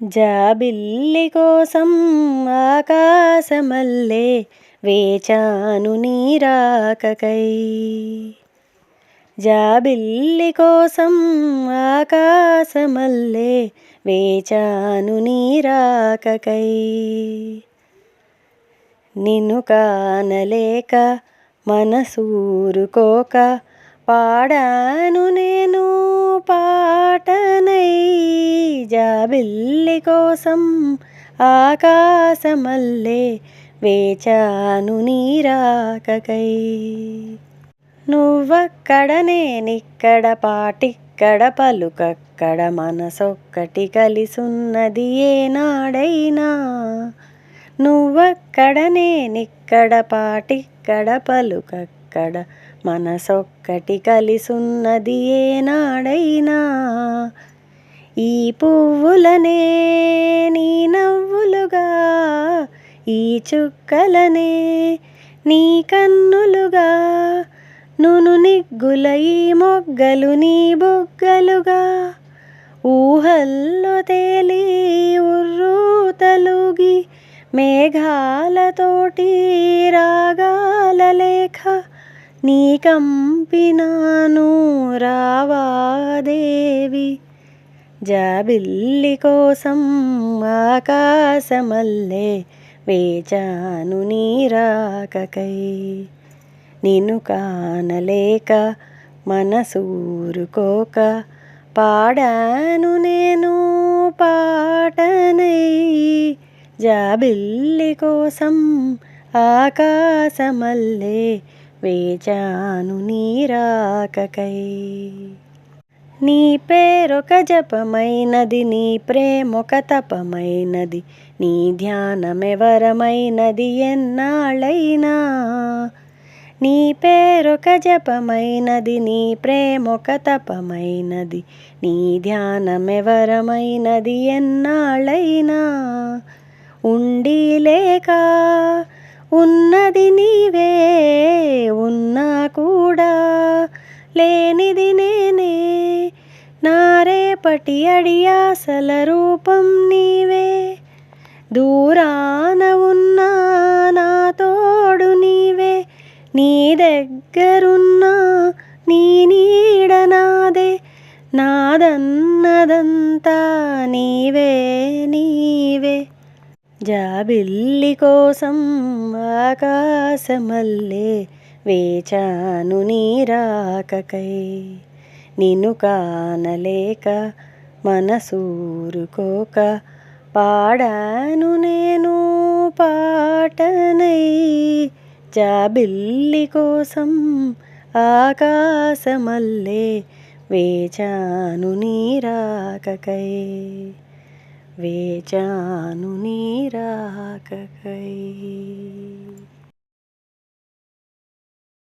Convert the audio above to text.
జాబిల్లి కోసం ఆకాశమల్లె వేచాను నీ రాకకై. జాబిల్లి కోసం ఆకాశమల్లె వేచాను నీ రాకకై. నిన్ను కానలేక మనసూరుకోక పాడాను నేను పాటనై. జాబిల్లి కోసం ఆకాశమల్లె వేచాను నీ రాకకై. నువ్వక్కడ నేనిక్కడ పాటిక్కడ పలుకక్కడ మనసొక్కటి కలిసున్నది ఏనాడైనా. నువ్వక్కడ నేనిక్కడ పాటిక్కడ పలుకక్కడ మనసొక్కటి కలిసున్నది ఏనాడైనా. ఈ పువ్వులనే నీ నవ్వులుగా, ఈ చుక్కలనే నీ కన్నులుగా, నును నిగ్గుల ఈ మొగ్గలు నీ బుగ్గలుగా, ఊహల్లో తేలి ఉర్రూ తలుగి మేఘాలతోటి రాగాల లేఖ నీ కంపినాను రావాదేవి. జాబిల్లి కోసం ఆకాశమల్లె వేచాను నీ రాకకై. నిన్ను కానలేక మనసూరుకోక పాడాను నేను పాటనై. జాబిల్లి కోసం ఆకాశమల్లె వేచాను నీ రాకకై. నీ పేరొక జపమైనది, నీ ప్రేమొక తపమైనది, నీ ధ్యానమెవరమైనది ఎన్నాళ్ళైనా. నీ పేరొక జపమైనది, నీ ప్రేమొక తపమైనది, నీ ధ్యానమెవరమైనది ఎన్నాళ్ళైనా. ఉండి లేక ఉన్నది నీవే, ఉన్నా కూడా లేనిది నేనే. నా రేపటి అడియాసల రూపం నీవే, దూరాన ఉన్నా నా తోడు నీవే. నీ దగ్గరున్నా నీ నీడ నాదే, నాదన్నదంతా నీవే నీవే. జాబిల్లి కోసం ఆకాశమల్లె వేచాను నీ రాకకై. నిన్ను కానలేక మనసూరుకోక పాడాను నేను పాటనై. జాబిల్లి కోసం ఆకాశమల్లె వేచాను నీ రాకకై. వేచాను నీ రాకకై.